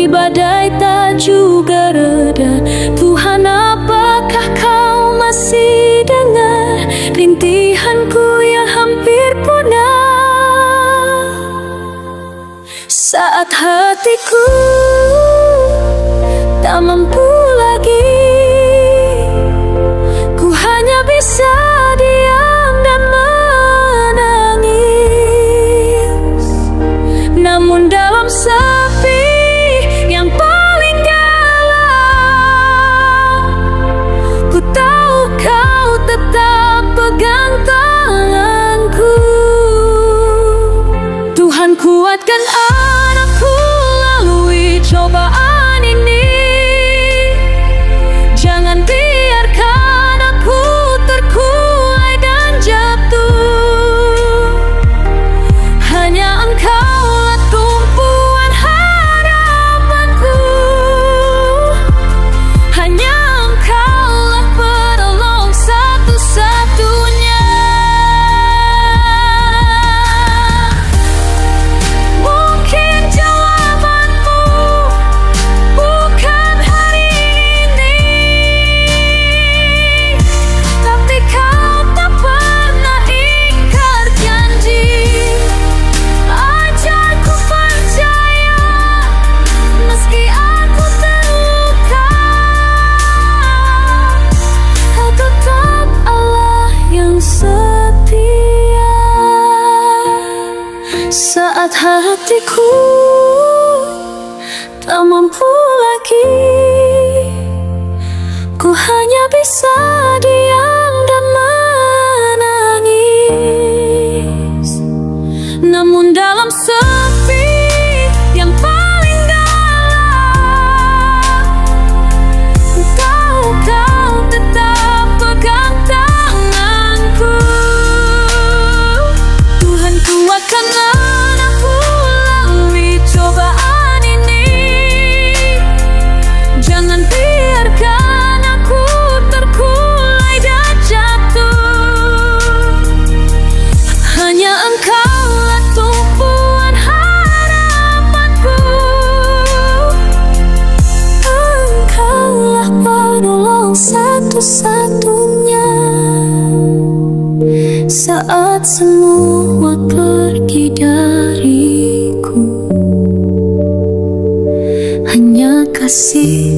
melalui badai tak juga reda. Tuhan, apakah kau masih dengar rintihanku yang hampir punah? Saat hatiku tak mampu lagi, ku hanya bisa diam dan menangis. Namun dalam sepi yang paling dalam, ku tahu kau tetap pegang tanganku. Tuhan, kuatkan anakku lalui cobaan ini. Jangan biarkan aku terkulai dan jatuh. Hanya Engkaulah tumpuan harapanku. Hanya Engkaulah penolong satu-satunya. Mungkin jawabanmu bukan hari ini, tapi kau tak pernah ingkar janji. Ajarku percaya meski aku terluka, kau tetap Allah yang setia. Saat hatiku tak mampu lagi, ku hanya bisa diam dan menangis. Namun dalam sepi yang paling dalam, ku tahu kau tetap pegang tanganku. Tuhan, kuatkan anakku lalui cobaan ini. Jangan biarkan aku terkulai dan jatuh. Hanya Engkaulah tumpuan harapanku. Engkaulah penolong satu-satunya. Saat semua pergi dariku, hanya kasih